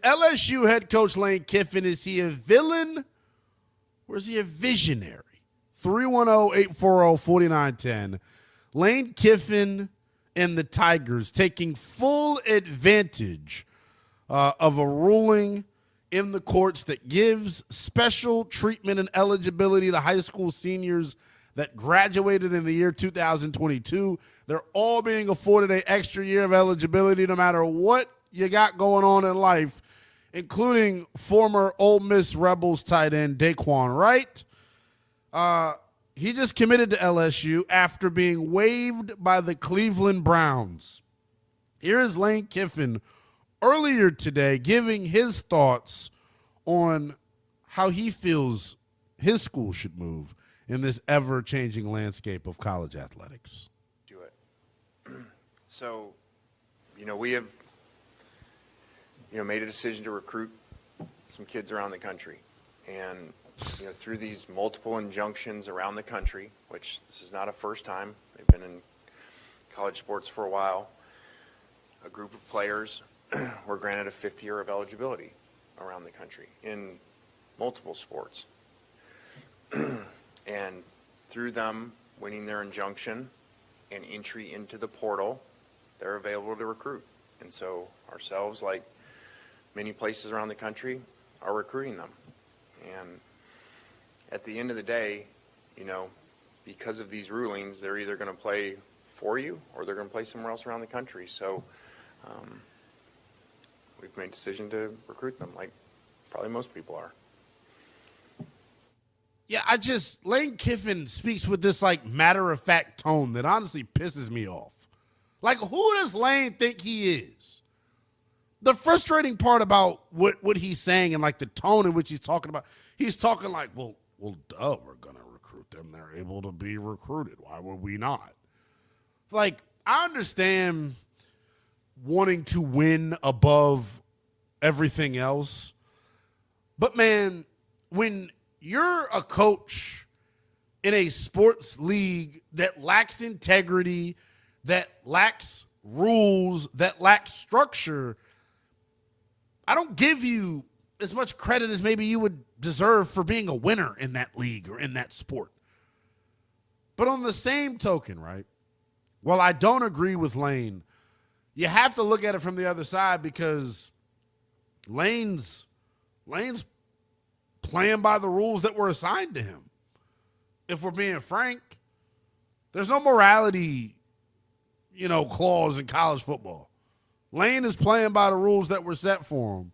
LSU head coach Lane Kiffin, is he a villain or is he a visionary? 310-840-4910. Lane Kiffin and the Tigers taking full advantage of a ruling in the courts that gives special treatment and eligibility to high school seniors that graduated in the year 2022. They're all being afforded an extra year of eligibility no matter what you got going on in life, including former Ole Miss Rebels tight end Daquan Wright. He just committed to LSU after being waived by the Cleveland Browns. Here is Lane Kiffin earlier today giving his thoughts on how he feels his school should move in this ever-changing landscape of college athletics. Do it. So, we have, made a decision to recruit some kids around the country. And, through these multiple injunctions around the country, which this is not a first time, they've been in college sports for a while, a group of players were granted a fifth year of eligibility around the country in multiple sports. And through them winning their injunction and entry into the portal, they're available to recruit. And so ourselves, like many places around the country, are recruiting them. And at the end of the day, because of these rulings, they're either going to play for you or they're going to play somewhere else around the country. So we've made a decision to recruit them, like probably most people are. Yeah, Lane Kiffin speaks with this matter-of-fact tone that honestly pisses me off. Who does Lane think he is? The frustrating part about what he's saying and the tone in which he's talking about, he's talking well, duh, we're going to recruit them. They're able to be recruited. Why would we not? I understand wanting to win above everything else. But, man, when you're a coach in a sports league that lacks integrity, that lacks rules, that lacks structure, I don't give you as much credit as maybe you would deserve for being a winner in that league or in that sport. But on the same token, right, while I don't agree with Lane, you have to look at it from the other side because Lane's playing by the rules that were assigned to him. If we're being frank, there's no morality, clause in college football. Lane is playing by the rules that were set for him.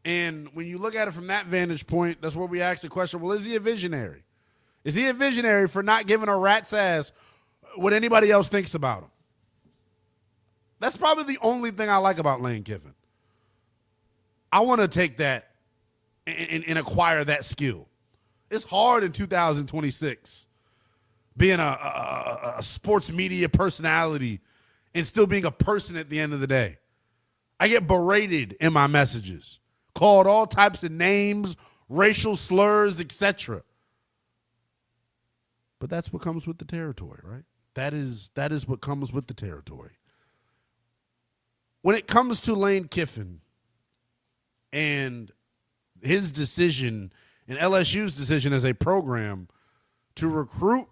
And when you look at it from that vantage point, that's where we ask the question, well, is he a visionary? Is he a visionary for not giving a rat's ass what anybody else thinks about him? That's probably the only thing I like about Lane Kiffin. I want to take that and acquire that skill. It's hard in 2026 being a sports media personality and still being a person at the end of the day. I get berated in my messages, called all types of names, racial slurs, etc. But that's what comes with the territory, right? That is what comes with the territory. When it comes to Lane Kiffin and his decision and LSU's decision as a program to recruit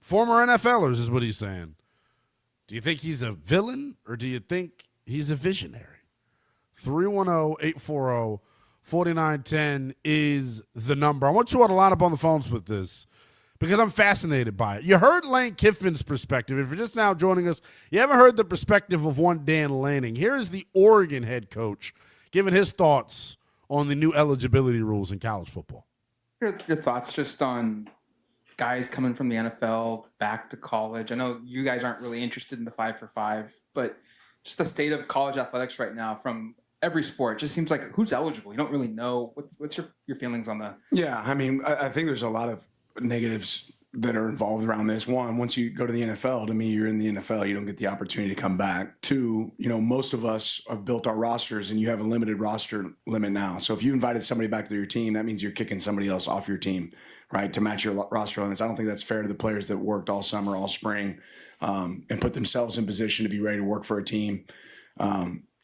former NFLers is what he's saying. Do you think he's a villain or do you think he's a visionary? 310-840-4910 is the number. I want you all to line up on the phones with this because I'm fascinated by it. You heard Lane Kiffin's perspective. If you're just now joining us, you haven't heard the perspective of one Dan Lanning. Here is the Oregon head coach giving his thoughts on the new eligibility rules in college football. Your thoughts just on guys coming from the NFL back to college. I know you guys aren't really interested in the 5-for-5, but just the state of college athletics right now from every sport, just seems like who's eligible. You don't really know. What's your feelings on that? Yeah, I think there's a lot of negatives that are involved around this. One, once you go to the NFL, to me, you're in the NFL. You don't get the opportunity to come back. Two, most of us have built our rosters, and you have a limited roster limit now. So if you invited somebody back to your team, that means you're kicking somebody else off your team, right, to match your roster limits. I don't think that's fair to the players that worked all summer, all spring, and put themselves in position to be ready to work for a team.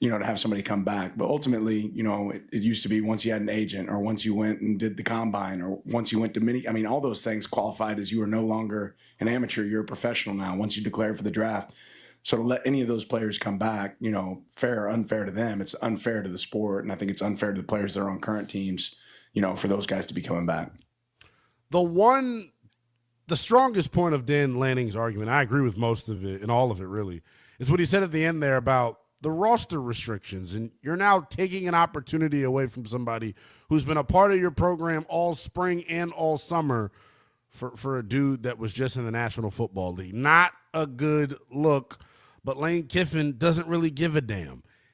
to have somebody come back. But ultimately, it used to be once you had an agent or once you went and did the combine or once you went to all those things qualified as you are no longer an amateur, you're a professional now once you declared for the draft. So to let any of those players come back, fair or unfair to them, it's unfair to the sport. And I think it's unfair to the players that are on current teams, for those guys to be coming back. The strongest point of Dan Lanning's argument, I agree with most of it and all of it really, is what he said at the end there about the roster restrictions. And you're now taking an opportunity away from somebody who's been a part of your program all spring and all summer for a dude that was just in the National Football League. Not a good look, but Lane Kiffin doesn't really give a damn.